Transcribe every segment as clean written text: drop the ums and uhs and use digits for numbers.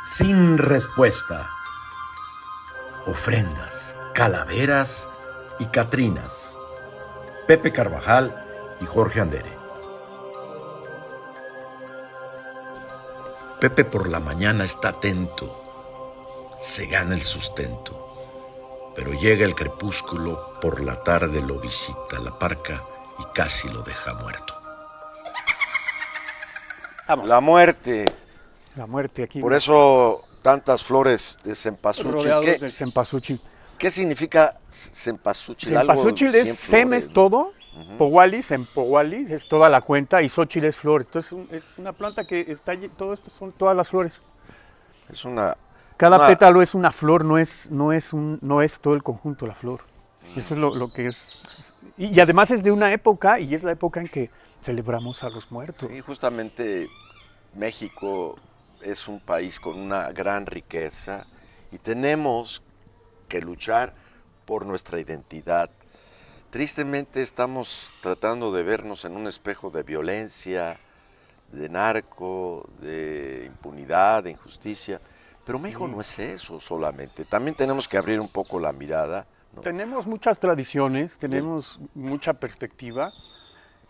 Sin respuesta. Ofrendas, calaveras y catrinas. Pepe Carvajal y Jorge Andere. Pepe por la mañana está atento, se gana el sustento, pero llega el crepúsculo, por la tarde lo visita la parca y casi lo deja muerto. Vamos. La muerte. La muerte aquí. Por eso tantas flores de cempasúchil. Rodeados del cempasúchil. ¿Qué significa cempasúchil? Cempasúchil es sem es todo, pohuali, sempohuali es toda la cuenta y xochitl es flor. Entonces es una planta que está todo esto son todas las flores. Es una... Cada pétalo es una flor, no es todo el conjunto la flor. Eso es lo que es. Y además es de una época y es la época en que celebramos a los muertos. Sí, justamente México es un país con una gran riqueza y tenemos que luchar por nuestra identidad. Tristemente estamos tratando de vernos en un espejo de violencia, de narco, de impunidad, de injusticia, pero México no es eso solamente. También tenemos que abrir un poco la mirada, ¿no? Tenemos muchas tradiciones, tenemos mucha perspectiva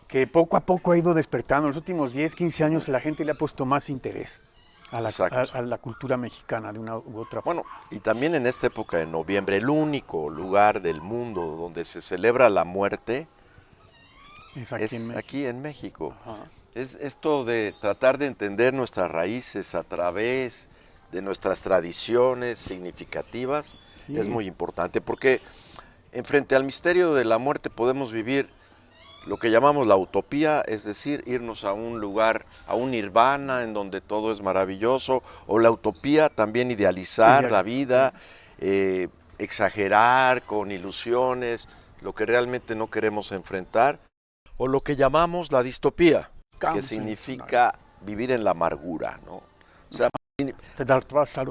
que poco a poco ha ido despertando. En los últimos 10, 15 años la gente le ha puesto más interés a la cultura mexicana de una u otra forma. Bueno, y también en esta época de noviembre, el único lugar del mundo donde se celebra la muerte es aquí en México. Es esto de tratar de entender nuestras raíces a través de nuestras tradiciones significativas, sí, es muy importante, porque frente al misterio de la muerte podemos vivir lo que llamamos la utopía, es decir, irnos a un lugar, a un nirvana en donde todo es maravilloso, o la utopía también idealizar la vida, exagerar con ilusiones, lo que realmente no queremos enfrentar, o lo que llamamos la distopía, que significa vivir en la amargura, ¿no? O sea,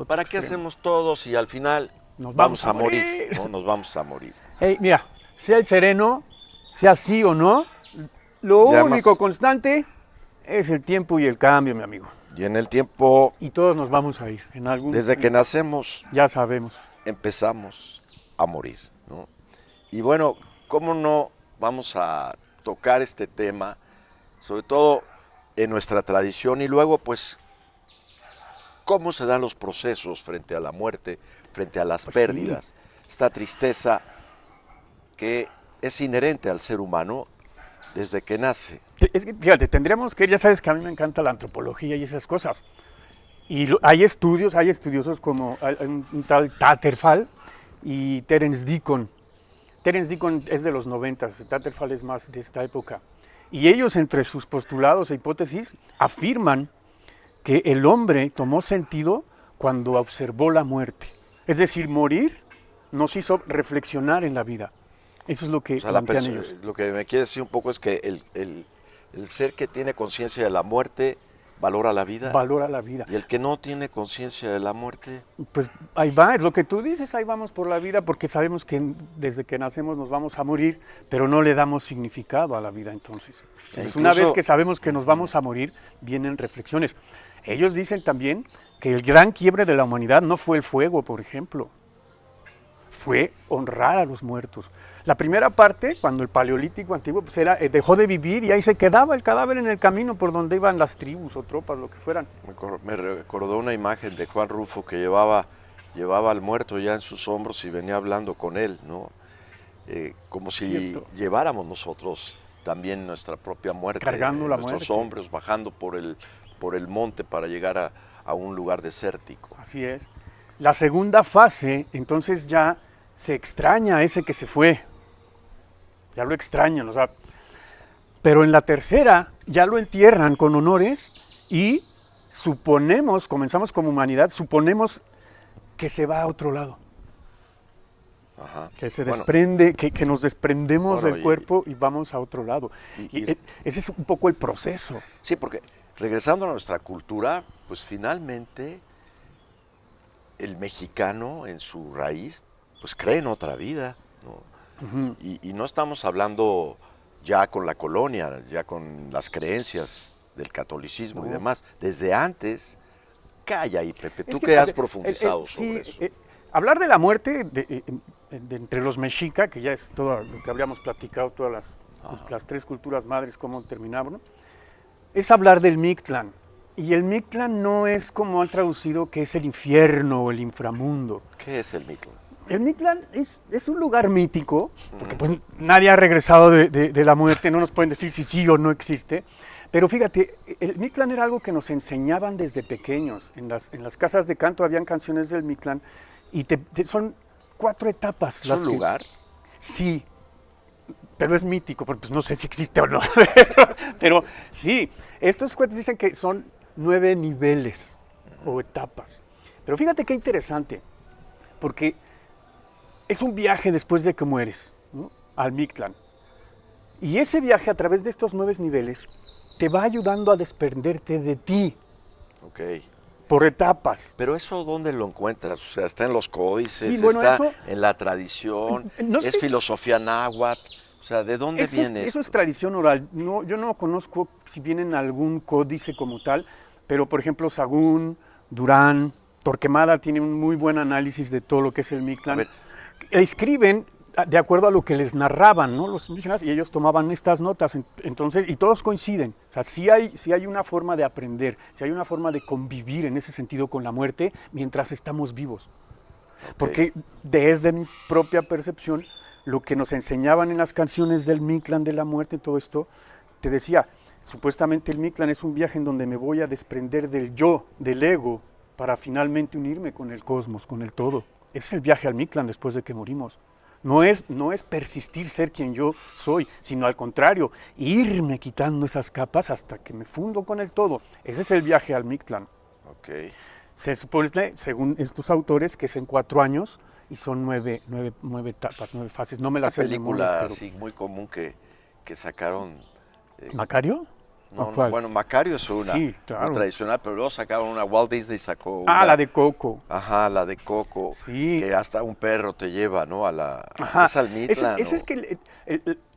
¿para qué hacemos todo si al final nos vamos a morir? ¿No? Nos vamos a morir. Hey, mira, sea el sereno, sea sí o no, lo único constante es el tiempo y el cambio, mi amigo. Y en el tiempo... Y todos nos vamos a ir. Desde que nacemos... Ya sabemos. Empezamos a morir, ¿no? Y bueno, ¿cómo no vamos a tocar este tema? Sobre todo en nuestra tradición y luego, pues, ¿cómo se dan los procesos frente a la muerte, frente a las pérdidas? Sí. Esta tristeza que es inherente al ser humano desde que nace. Es que, fíjate, tendríamos que, ya sabes que a mí me encanta la antropología y esas cosas. Y hay estudiosos como un tal Tatterfall y Terence Deacon. Terence Deacon es de los 90, Tatterfall es más de esta época. Y ellos, entre sus postulados e hipótesis, afirman que el hombre tomó sentido cuando observó la muerte. Es decir, morir nos hizo reflexionar en la vida. Eso es lo que plantean ellos. Lo que me quiere decir un poco es que el ser que tiene conciencia de la muerte valora la vida. Valora la vida. Y el que no tiene conciencia de la muerte... Pues ahí va, es lo que tú dices, ahí vamos por la vida porque sabemos que desde que nacemos nos vamos a morir, pero no le damos significado a la vida entonces. Entonces, una vez que sabemos que nos vamos a morir, vienen reflexiones. Ellos dicen también que el gran quiebre de la humanidad no fue el fuego, por ejemplo. Fue honrar a los muertos. La primera parte, cuando el paleolítico antiguo pues dejó de vivir y ahí se quedaba el cadáver en el camino por donde iban las tribus o tropas, lo que fueran. Me recordó una imagen de Juan Rulfo que llevaba al muerto ya en sus hombros y venía hablando con él, ¿no? Como si lleváramos nosotros también nuestra propia muerte, cargando la nuestros hombros, bajando por el monte para llegar a un lugar desértico. Así es. La segunda fase, entonces ya se extraña a ese que se fue. Ya lo extrañan, o sea. Pero en la tercera ya lo entierran con honores y suponemos, comenzamos como humanidad, suponemos que se va a otro lado. Ajá. Que se desprende, que nos desprendemos del cuerpo y vamos a otro lado. Y ese es un poco el proceso. Sí, porque regresando a nuestra cultura, pues finalmente el mexicano en su raíz, pues cree en otra vida, ¿no? Y no estamos hablando ya con la colonia, ya con las creencias del catolicismo y demás. Desde antes ¿Qué hay ahí, Pepe? Tú que has profundizado sobre eso. Hablar de la muerte de entre los mexica, que ya es todo lo que habríamos platicado, todas las tres culturas madres, cómo terminaron, es hablar del Mictlán. Y el Mictlán no es como han traducido que es el infierno o el inframundo. ¿Qué es el Mictlán? El Mictlán es un lugar mítico, porque pues nadie ha regresado de la muerte, no nos pueden decir si sí o no existe. Pero fíjate, el Mictlán era algo que nos enseñaban desde pequeños. En las casas de canto habían canciones del Mictlán y son 4 etapas. ¿Es un lugar? Sí, pero es mítico, porque pues, no sé si existe o no. Pero sí, estos cuentos dicen que son 9 niveles o etapas. Pero fíjate qué interesante, porque es un viaje después de que mueres, ¿no? Al Mictlán. Y ese viaje a través de estos 9 niveles te va ayudando a desprenderte de ti. Ok. Por etapas. Pero eso, ¿dónde lo encuentras? O sea, está en los códices, sí, bueno, está eso, en la tradición, no es sé, filosofía náhuatl. O sea, ¿de dónde viene eso es tradición oral. No, yo no conozco si viene en algún códice como tal, pero por ejemplo Sagún, Durán, Torquemada tiene un muy buen análisis de todo lo que es el Mictlán. Escriben de acuerdo a lo que les narraban, ¿no? Los indígenas, y ellos tomaban estas notas, entonces, y todos coinciden. O sea, sí hay una forma de aprender, sí hay una forma de convivir en ese sentido con la muerte mientras estamos vivos. Okay. Porque desde mi propia percepción, lo que nos enseñaban en las canciones del Mictlán, de la muerte, todo esto, te decía, supuestamente el Mictlán es un viaje en donde me voy a desprender del yo, del ego, para finalmente unirme con el cosmos, con el todo. Ese es el viaje al Mictlán después de que morimos. No es persistir ser quien yo soy, sino al contrario, irme quitando esas capas hasta que me fundo con el todo. Ese es el viaje al Mictlán. Okay. Se supone, según estos autores, que es en 4 años y son 9 etapas, 9 fases. No me las sé de memoria. Película así muy común que sacaron. ¿Macario? No, bueno, Macario es una, sí, claro, muy tradicional, pero luego sacaron una, Walt Disney sacó una. Ah, la de Coco. Ajá, la de Coco, sí, que hasta un perro te lleva, ¿no? Es al Mictlán. Ese es que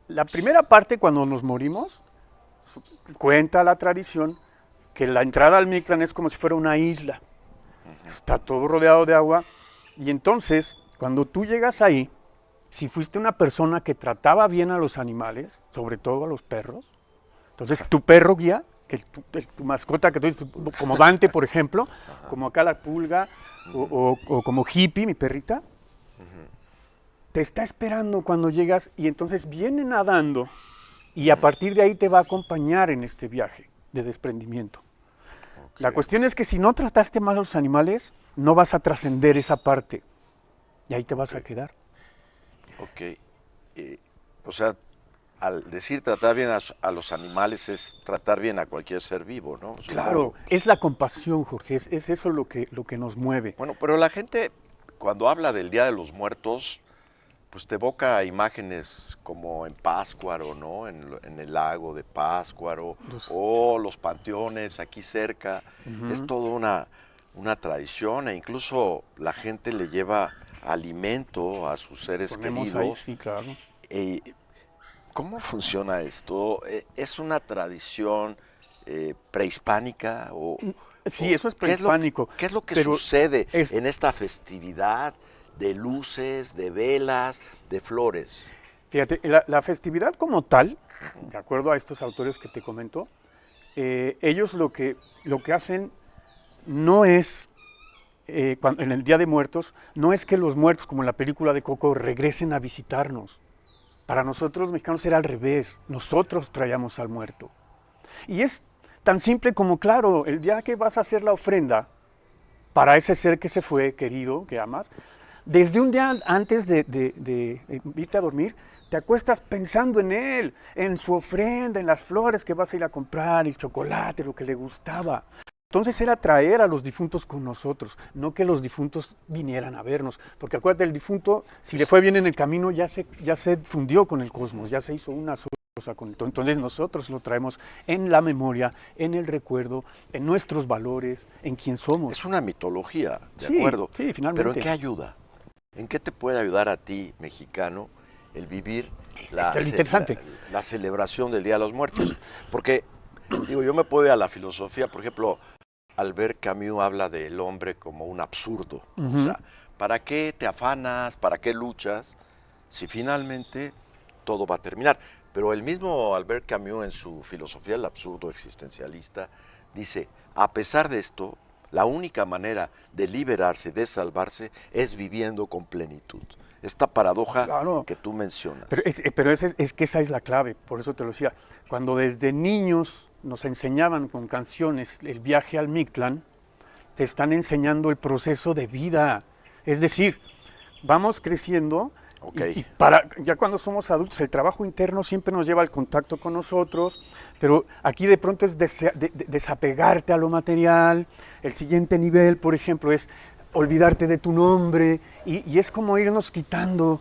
la primera parte, cuando nos morimos, cuenta la tradición que la entrada al Mictlán es como si fuera una isla. Está todo rodeado de agua, y entonces, cuando tú llegas ahí, si fuiste una persona que trataba bien a los animales, sobre todo a los perros, entonces tu perro guía, que tu mascota que tú dices, como Dante, por ejemplo, como acá la pulga, o como Hippie, mi perrita, te está esperando cuando llegas y entonces viene nadando y a partir de ahí te va a acompañar en este viaje de desprendimiento. Okay. La cuestión es que si no trataste mal a los animales, no vas a trascender esa parte y ahí te vas a quedar. Ok. O sea, al decir tratar bien a los animales es tratar bien a cualquier ser vivo, ¿no? Claro, es la compasión, Jorge, es eso lo que nos mueve. Bueno, pero la gente cuando habla del Día de los Muertos, pues te evoca imágenes como en Pátzcuaro, ¿no? En el lago de Pátzcuaro, o los panteones aquí cerca. Es toda una tradición, e incluso la gente le lleva alimento a sus seres queridos. Ahí, sí, claro. ¿Cómo funciona esto? ¿Es una tradición prehispánica? Sí, eso es prehispánico. ¿Qué es lo que sucede en esta festividad de luces, de velas, de flores? Fíjate, la festividad como tal, de acuerdo a estos autores que te comento, ellos lo que hacen no es, en el Día de Muertos, no es que los muertos, como en la película de Coco, regresen a visitarnos. Para nosotros los mexicanos era al revés, nosotros traíamos al muerto. Y es tan simple como, claro, el día que vas a hacer la ofrenda para ese ser que se fue, querido, que amas, desde un día antes de irte a dormir, te acuestas pensando en él, en su ofrenda, en las flores que vas a ir a comprar, el chocolate, lo que le gustaba. Entonces era traer a los difuntos con nosotros, no que los difuntos vinieran a vernos, porque acuérdate, el difunto, si le fue bien en el camino, ya se fundió con el cosmos, ya se hizo una sola cosa con él. Entonces nosotros lo traemos en la memoria, en el recuerdo, en nuestros valores, en quién somos. Es una mitología, de acuerdo. Sí, finalmente. Pero ¿en qué ayuda? ¿En qué te puede ayudar a ti, mexicano, el vivir la celebración del Día de los Muertos? Porque, digo, yo me puedo ir a la filosofía, por ejemplo, Albert Camus habla del hombre como un absurdo. O sea, ¿para qué te afanas? ¿Para qué luchas? Si finalmente todo va a terminar. Pero el mismo Albert Camus en su filosofía del absurdo existencialista dice, a pesar de esto, la única manera de liberarse, de salvarse, es viviendo con plenitud. Esta paradoja que tú mencionas. Pero es que esa es la clave, por eso te lo decía. Cuando desde niños nos enseñaban con canciones el viaje al Mictlán, te están enseñando el proceso de vida. Es decir, vamos creciendo y ya cuando somos adultos el trabajo interno siempre nos lleva al contacto con nosotros, pero aquí de pronto es desapegarte a lo material. El siguiente nivel, por ejemplo, es olvidarte de tu nombre y es como irnos quitando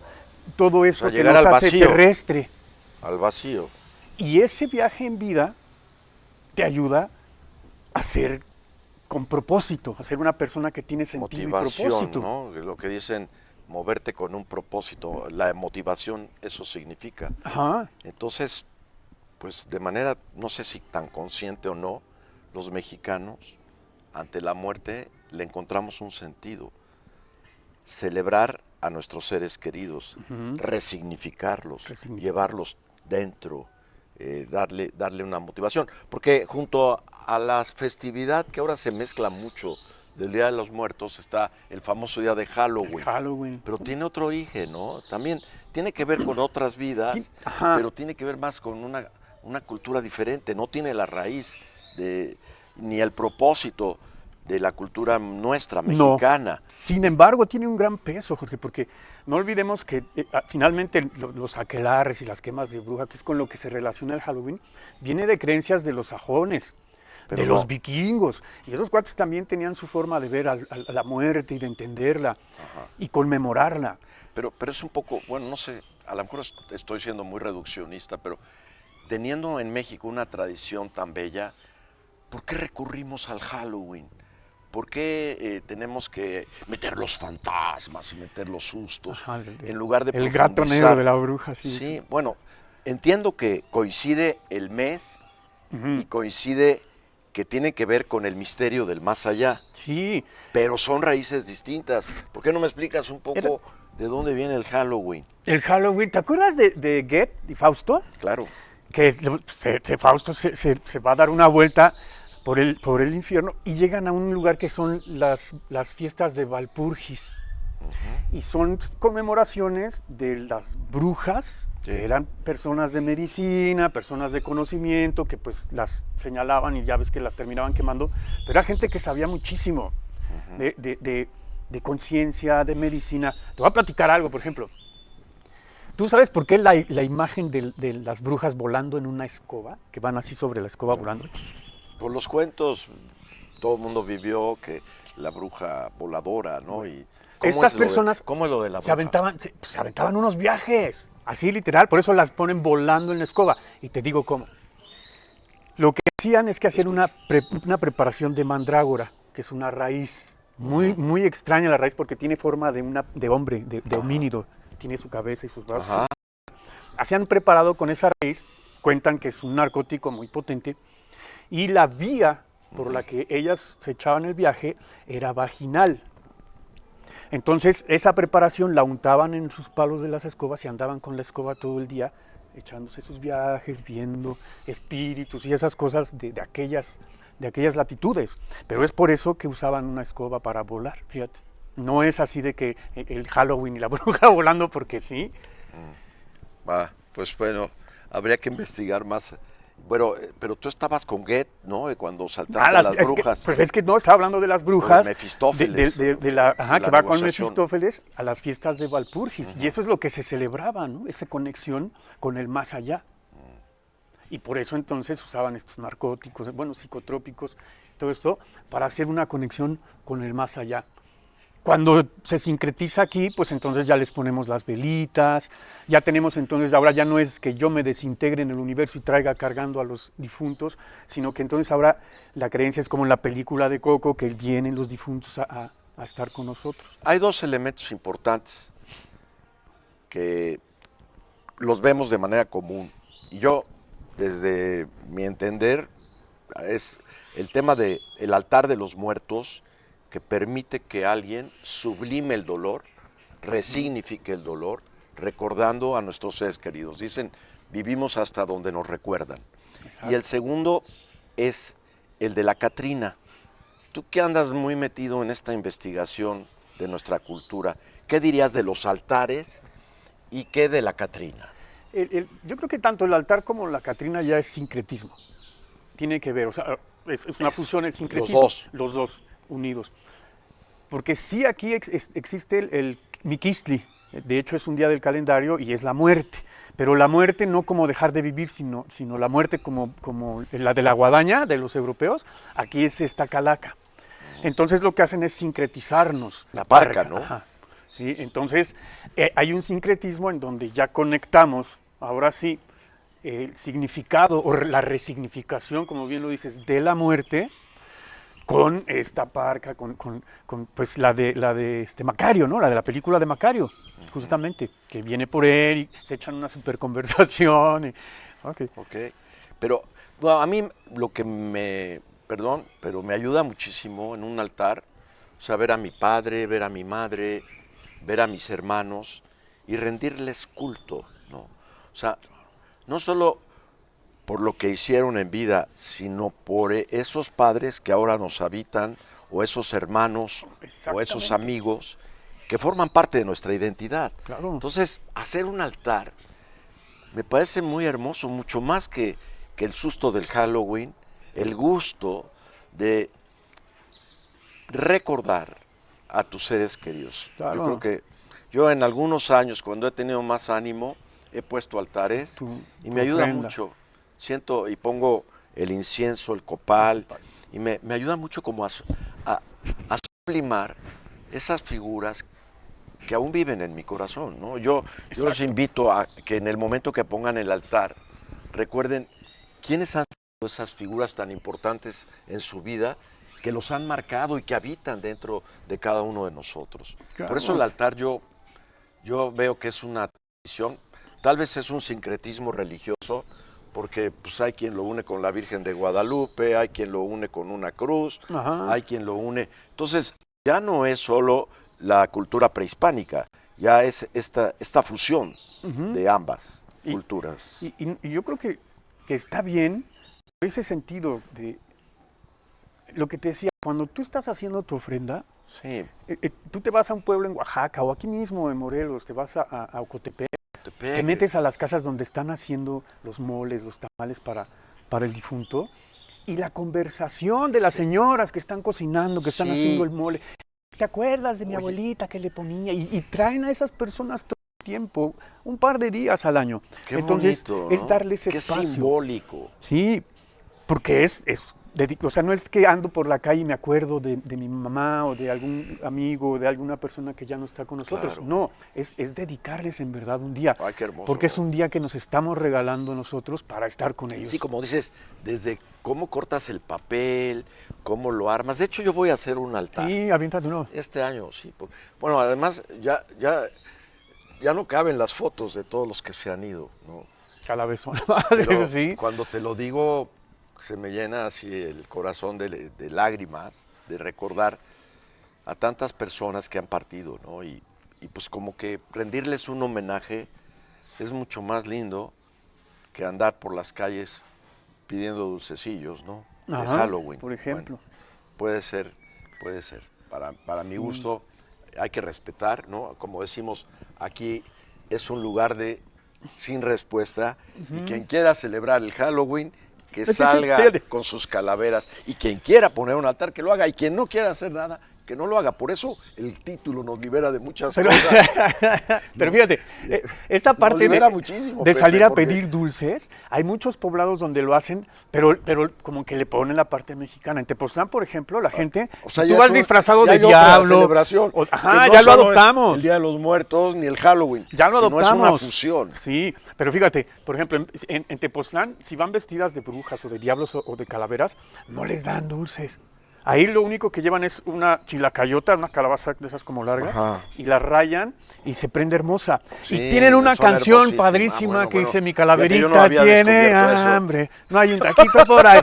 todo esto que nos hace terrestre. Al vacío. Y ese viaje en vida te ayuda a ser con propósito, a ser una persona que tiene sentido motivación, y propósito. ¿no? Lo que dicen, moverte con un propósito, la motivación, eso significa. Ajá. Entonces, pues de manera, no sé si tan consciente o no, los mexicanos, ante la muerte, le encontramos un sentido. Celebrar a nuestros seres queridos, resignificarlos, llevarlos dentro, darle una motivación. Porque junto a la festividad que ahora se mezcla mucho del Día de los Muertos está el famoso día de Halloween. Pero tiene otro origen, ¿no? También tiene que ver con otras vidas, pero tiene que ver más con una cultura diferente. No tiene la raíz ni el propósito de la cultura nuestra, mexicana. No. Sin embargo, tiene un gran peso, Jorge, porque no olvidemos que finalmente los aquelarres y las quemas de bruja, que es con lo que se relaciona el Halloween, viene de creencias de los sajones, de los vikingos. Y esos cuates también tenían su forma de ver a la muerte y de entenderla y conmemorarla. Pero es un poco, bueno, no sé, a lo mejor estoy siendo muy reduccionista, pero teniendo en México una tradición tan bella, ¿por qué recurrimos al Halloween? ¿Por qué tenemos que meter los fantasmas y meter los sustos en lugar de el gato negro de la bruja? Sí, bueno, entiendo que coincide el mes y coincide que tiene que ver con el misterio del más allá. Sí. Pero son raíces distintas. ¿Por qué no me explicas un poco de dónde viene el Halloween? El Halloween, ¿te acuerdas de Goethe y Fausto? Claro. Que Fausto se va a dar una vuelta por el infierno y llegan a un lugar que son las fiestas de Walpurgis. Y son conmemoraciones de las brujas, que eran personas de medicina, personas de conocimiento, que pues las señalaban y ya ves que las terminaban quemando, pero era gente que sabía muchísimo de conciencia, de medicina. Te voy a platicar algo, por ejemplo. ¿Tú sabes por qué la imagen de las brujas volando en una escoba, que van así sobre la escoba volando? Por los cuentos, todo el mundo vivió que la bruja voladora, ¿no? Y estas personas ¿cómo es lo de la bruja? Se aventaban unos viajes, así literal, por eso las ponen volando en la escoba. Y te digo cómo. Lo que hacían es que hacían una preparación de mandrágora, que es una raíz muy extraña la raíz porque tiene forma de hombre, de homínido. Tiene su cabeza y sus brazos. Hacían preparado con esa raíz, cuentan que es un narcótico muy potente, y la vía por la que ellas se echaban el viaje era vaginal. Entonces esa preparación la untaban en sus palos de las escobas y andaban con la escoba todo el día echándose sus viajes, viendo espíritus y esas cosas de aquellas latitudes. Pero es por eso que usaban una escoba para volar, fíjate. No es así de que el Halloween y la bruja volando porque sí. Pues bueno, habría que investigar más. Bueno, pero tú estabas con Goethe, ¿no? Cuando saltaste a las brujas. Pues es que no, estaba hablando de las brujas. De Mefistófeles. Que va con Mefistófeles a las fiestas de Walpurgis. Y eso es lo que se celebraba, ¿no? Esa conexión con el más allá. Y por eso entonces usaban estos narcóticos, bueno, psicotrópicos, todo esto, para hacer una conexión con el más allá. Cuando se sincretiza aquí, pues entonces ya les ponemos las velitas, ya tenemos entonces, ahora ya no es que yo me desintegre en el universo y traiga cargando a los difuntos, sino que entonces ahora la creencia es como en la película de Coco, que vienen los difuntos a estar con nosotros. Hay dos elementos importantes que los vemos de manera común. Y yo, desde mi entender, es el tema del altar de los muertos, que permite que alguien sublime el dolor, resignifique el dolor, recordando a nuestros seres queridos. Dicen, vivimos hasta donde nos recuerdan. Exacto. Y el segundo es el de la Catrina. Tú que andas muy metido en esta investigación de nuestra cultura, ¿qué dirías de los altares y qué de la Catrina? Yo creo que tanto el altar como la Catrina ya es sincretismo. Tiene que ver, o sea, es una fusión, el sincretismo. Los dos unidos. Porque sí aquí existe el Miquistli, de hecho es un día del calendario y es la muerte. Pero la muerte no como dejar de vivir, sino la muerte como la de la guadaña de los europeos, aquí es esta calaca. Entonces lo que hacen es sincretizarnos. La parca, ¿no? Ajá. ¿Sí? Entonces hay un sincretismo en donde ya conectamos, ahora sí, el significado o la resignificación, como bien lo dices, de la muerte con esta parca, con pues la de Macario, ¿no? La de la película de Macario, justamente, que viene por él y se echan una super conversación. Okay. Pero bueno, a mí lo que perdón, pero me ayuda muchísimo en un altar, o sea, ver a mi padre, ver a mi madre, ver a mis hermanos y rendirles culto, ¿no? O sea, no solo por lo que hicieron en vida, sino por esos padres que ahora nos habitan, o esos hermanos, o esos amigos que forman parte de nuestra identidad. Claro. Entonces, hacer un altar me parece muy hermoso, mucho más que el susto del Halloween, el gusto de recordar a tus seres queridos. Claro. Yo creo que yo en algunos años, cuando he tenido más ánimo, he puesto altares y me ayuda mucho. Siento y pongo el incienso, el copal, y me ayuda mucho como a sublimar esas figuras que aún viven en mi corazón, ¿no? Yo los invito a que en el momento que pongan el altar, recuerden quiénes han sido esas figuras tan importantes en su vida, que los han marcado y que habitan dentro de cada uno de nosotros. Claro. Por eso el altar yo veo que es una tradición, tal vez es un sincretismo religioso, porque pues hay quien lo une con la Virgen de Guadalupe, hay quien lo une con una cruz, hay quien lo une. Entonces, ya no es solo la cultura prehispánica, ya es esta fusión de ambas culturas. Y yo creo que está bien ese sentido de lo que te decía, cuando tú estás haciendo tu ofrenda, sí. Tú te vas a un pueblo en Oaxaca o aquí mismo en Morelos, te vas a Ocotepec, te metes a las casas donde están haciendo los moles, los tamales para el difunto, y la conversación de las señoras que están cocinando, que están haciendo el mole. ¿Te acuerdas de mi abuelita que le ponía? Y traen a esas personas todo el tiempo, un par de días al año. Qué Entonces, bonito, ¿no? es darles espacio. Qué simbólico. Sí, porque o sea, no es que ando por la calle y me acuerdo de mi mamá o de algún amigo o de alguna persona que ya no está con nosotros. Claro. No, es dedicarles en verdad un día. Ay, qué hermoso. Porque es un día que nos estamos regalando nosotros para estar con ellos. Sí, como dices, desde cómo cortas el papel, cómo lo armas. De hecho, yo voy a hacer un altar. Sí, aviéntate uno. Este año, sí. Bueno, además, ya no caben las fotos de todos los que se han ido, ¿no? Cada vez son más. Sí. Cuando te lo digo, se me llena así el corazón de lágrimas, de recordar a tantas personas que han partido, ¿no? Y pues como que rendirles un homenaje es mucho más lindo que andar por las calles pidiendo dulcecillos, ¿no? De Halloween. Por ejemplo. Bueno, puede ser. Para mi gusto hay que respetar, ¿no? Como decimos, aquí es un lugar sin respuesta, y quien quiera celebrar el Halloween, que salga con sus calaveras, y quien quiera poner un altar, que lo haga, y quien no quiera hacer nada, que no lo haga. Por eso el título nos libera de muchas cosas. Pero fíjate, esta parte de salir a pedir dulces, hay muchos poblados donde lo hacen, pero como que le ponen la parte mexicana. En Tepoztlán, por ejemplo, la gente, o sea, tú vas disfrazado de diablo. Celebración, no ya lo adoptamos. El Día de los Muertos ni el Halloween. Ya lo adoptamos. Es una fusión. Sí, pero fíjate, por ejemplo, en Tepoztlán, si van vestidas de brujas o de diablos o de calaveras, no les dan dulces. Ahí lo único que llevan es una chilacayota, una calabaza de esas como largas, y la rayan y se prende hermosa. Sí, y tienen una canción padrísima que dice: mi calaverita tiene hambre, no hay un taquito por ahí.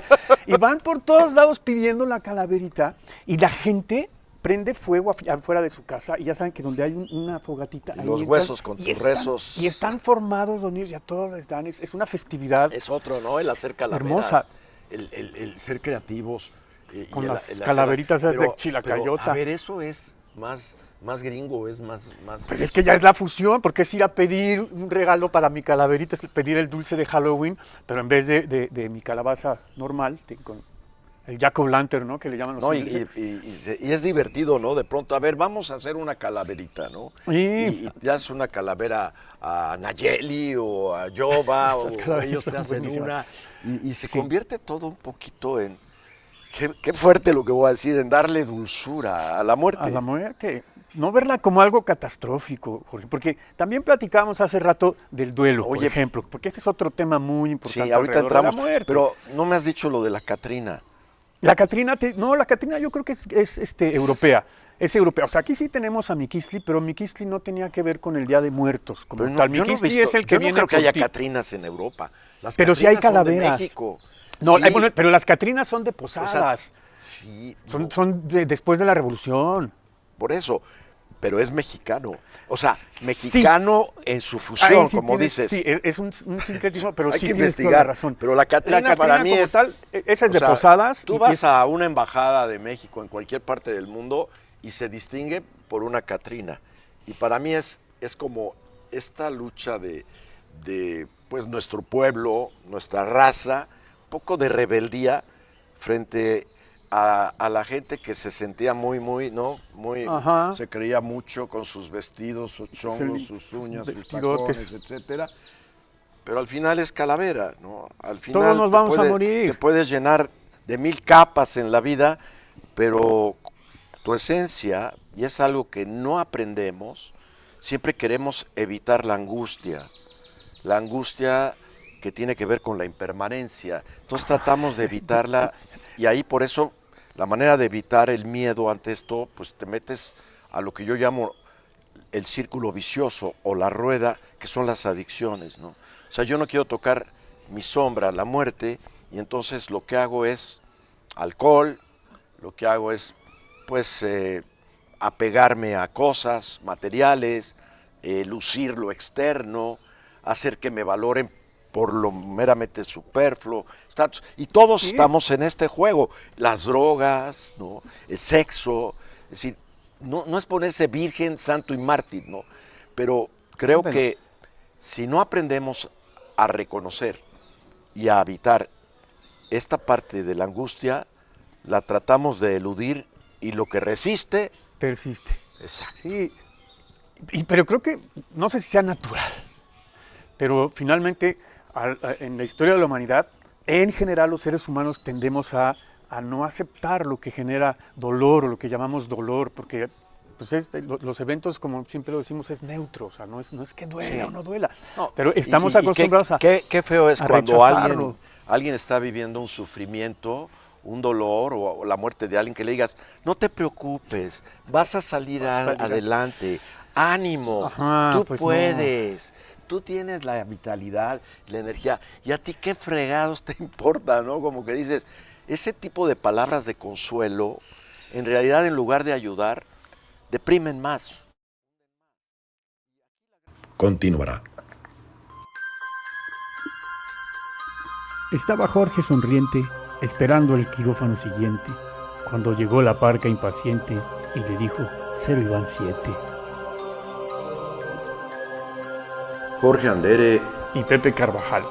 Y van por todos lados pidiendo la calaverita y la gente prende fuego afuera de su casa y ya saben que donde hay una fogatita... Y los huesos con tus rezos. Y están formados los niños y a todos les dan, es una festividad. Es otro, ¿no? El hacer calaveras. Hermosa. El ser creativos. Con las calaveritas de chilacayota. Pero, a ver, eso es más gringo, es más... Pues es que ya es la fusión, porque es ir a pedir un regalo para mi calaverita, es pedir el dulce de Halloween, pero en vez de mi calabaza normal, con el jack-o'-lantern, ¿no? Que le llaman los ingleses. Y es divertido, ¿no? De pronto, a ver, vamos a hacer una calaverita, ¿no? Y ya es una calavera a Nayeli o a Yoba, o ellos te hacen una, y se convierte todo un poquito en... Qué fuerte lo que voy a decir, en darle dulzura a la muerte. A la muerte. No verla como algo catastrófico, Jorge, porque también platicábamos hace rato del duelo, por ejemplo, porque este es otro tema muy importante. Sí, ahorita entramos, pero no me has dicho lo de la Catrina. La Catrina, la Catrina yo creo que es europea. Es europea. O sea, aquí sí tenemos a Miquistli, pero Miquistli no tenía que ver con el Día de Muertos. Como tal. Miquistli es el que viene. Yo no creo que haya Catrinas en Europa. Pero sí hay calaveras. De México. No, sí. Bueno, pero las Catrinas son de posadas. O sea, sí. Son después de la Revolución. Por eso. Pero es mexicano. O sea, mexicano en su fusión, como dices. Sí, es un sincretismo, pero hay sí que tienes investigar. toda la razón. Pero la Catrina para mí es... Tal, esa es de posadas. Tú vas a una embajada de México en cualquier parte del mundo y se distingue por una Catrina. Y para mí es como esta lucha de pues nuestro pueblo, nuestra raza, un poco de rebeldía frente a la gente que se sentía se creía mucho con sus vestidos, sus chongos, sus uñas, sus tacones, etcétera. Pero al final es calavera, ¿no? Al final todos nos vamos a morir. Te puedes llenar de 1000 capas en la vida, pero tu esencia, y es algo que no aprendemos, siempre queremos evitar la angustia que tiene que ver con la impermanencia. Entonces tratamos de evitarla y ahí por eso la manera de evitar el miedo ante esto, pues te metes a lo que yo llamo el círculo vicioso o la rueda, que son las adicciones, ¿no? O sea, yo no quiero tocar mi sombra, la muerte, y entonces lo que hago es alcohol, lo que hago es, pues, apegarme a cosas materiales, lucir lo externo, hacer que me valoren por lo meramente superfluo, y todos estamos en este juego, las drogas, ¿no? El sexo, es decir, no es ponerse virgen, santo y mártir, ¿no? Pero creo que si no aprendemos a reconocer y a habitar esta parte de la angustia, la tratamos de eludir y lo que resiste... persiste. Exacto. Sí, pero creo que, no sé si sea natural, pero finalmente en la historia de la humanidad, en general los seres humanos tendemos a no aceptar lo que genera dolor o lo que llamamos dolor, porque pues los eventos, como siempre lo decimos, es neutro, o sea, no es que duela o no duela, pero estamos acostumbrados a qué feo es cuando rechazarlo. alguien está viviendo un sufrimiento, un dolor o la muerte de alguien, que le digas, no te preocupes, vas a salir adelante, ánimo, tú pues puedes. No. Tú tienes la vitalidad, la energía, y a ti qué fregados te importa, ¿no? Como que dices, ese tipo de palabras de consuelo, en realidad en lugar de ayudar, deprimen más. Continuará. Estaba Jorge sonriente, esperando el quirófano siguiente, cuando llegó la parca impaciente y le dijo, 0 y van 7. Jorge Andere y Pepe Carvajal.